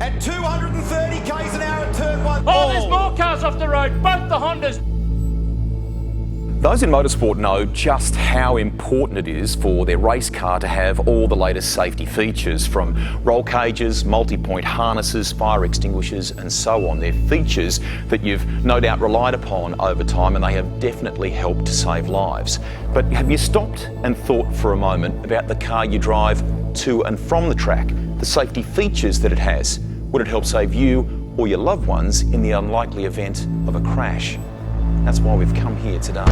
at 230 k's an hour at turn 1. Oh, there's more cars off the road, both the Hondas. Those in motorsport know just how important it is for their race car to have all the latest safety features, from roll cages, multi-point harnesses, fire extinguishers and so on. They're features that you've no doubt relied upon over time, and they have definitely helped to save lives. But have you stopped and thought for a moment about the car you drive to and from the track, the safety features that it has? Would it help save you or your loved ones in the unlikely event of a crash? That's why we've come here today.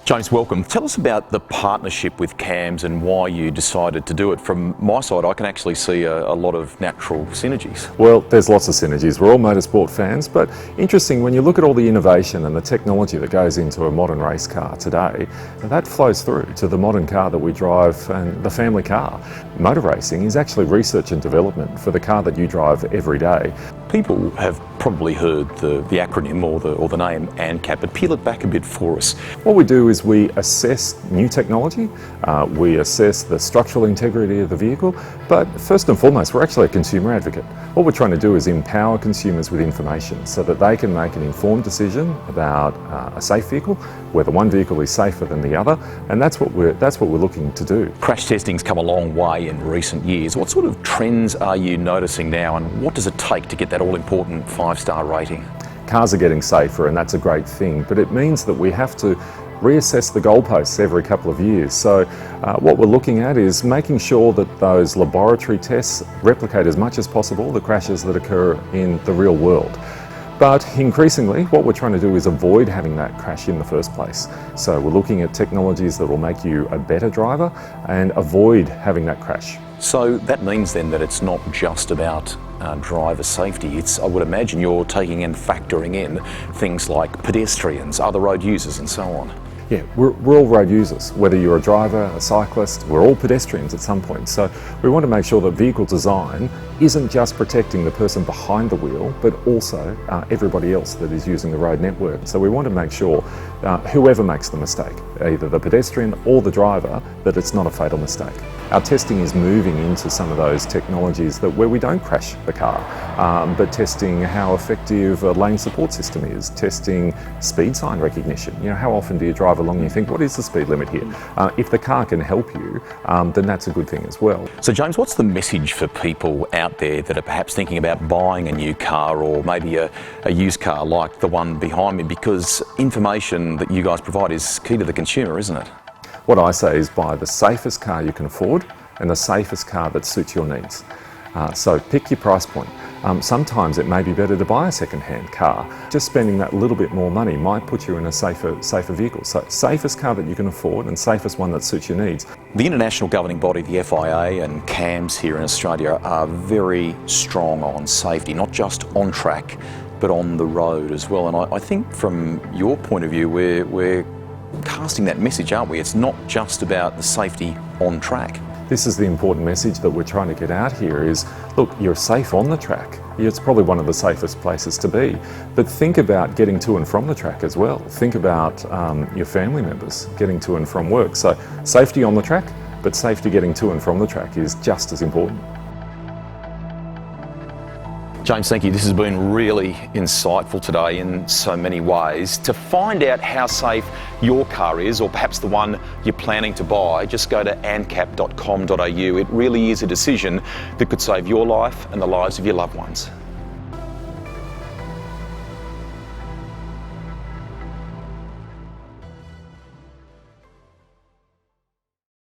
James, welcome. Tell us about the partnership with CAMS and why you decided to do it. From my side, I can actually see a lot of natural synergies. Well, there's lots of synergies. We're all motorsport fans, but interesting, when you look at all the innovation and the technology that goes into a modern race car today, that flows through to the modern car that we drive and the family car. Motor racing is actually research and development for the car that you drive every day. People have probably heard the acronym or the name ANCAP, but peel it back a bit for us. What we do is we assess new technology, we assess the structural integrity of the vehicle, but first and foremost, we're actually a consumer advocate. What we're trying to do is empower consumers with information so that they can make an informed decision about a safe vehicle, whether one vehicle is safer than the other, and that's what we're looking to do. Crash testing's come a long way in recent years. What sort of trends are you noticing now, and what does it take to get that all-important 5-star rating? Cars are getting safer, and that's a great thing, but it means that we have to reassess the goalposts every couple of years. So what we're looking at is making sure that those laboratory tests replicate as much as possible the crashes that occur in the real world. But increasingly, what we're trying to do is avoid having that crash in the first place. So we're looking at technologies that will make you a better driver and avoid having that crash. So that means then that it's not just about driver safety. I would imagine you're taking and factoring in things like pedestrians, other road users and so on. Yeah, we're all road users. Whether you're a driver, a cyclist, we're all pedestrians at some point. So we want to make sure that vehicle design isn't just protecting the person behind the wheel, but also everybody else that is using the road network. So we want to make sure whoever makes the mistake, either the pedestrian or the driver, that it's not a fatal mistake. Our testing is moving into some of those technologies where we don't crash the car, but testing how effective a lane support system is, testing speed sign recognition. You know, how often do you drive along and you think, what is the speed limit here? If the car can help you, then that's a good thing as well. So James, what's the message for people out there that are perhaps thinking about buying a new car or maybe a used car like the one behind me? Because information that you guys provide is key to the consumer, isn't it? What I say is buy the safest car you can afford and the safest car that suits your needs. So pick your price point. Sometimes it may be better to buy a second-hand car. Just spending that little bit more money might put you in a safer vehicle. So safest car that you can afford and safest one that suits your needs. The international governing body, the FIA and CAMS here in Australia, are very strong on safety, not just on track, but on the road as well. And I think from your point of view, we're casting that message, aren't we? It's not just about the safety on track. This is the important message that we're trying to get out here is, look, you're safe on the track. It's probably one of the safest places to be. But think about getting to and from the track as well. Think about your family members getting to and from work. So safety on the track, but safety getting to and from the track is just as important. James, thank you. This has been really insightful today in so many ways. To find out how safe your car is, or perhaps the one you're planning to buy, just go to ancap.com.au. It really is a decision that could save your life and the lives of your loved ones.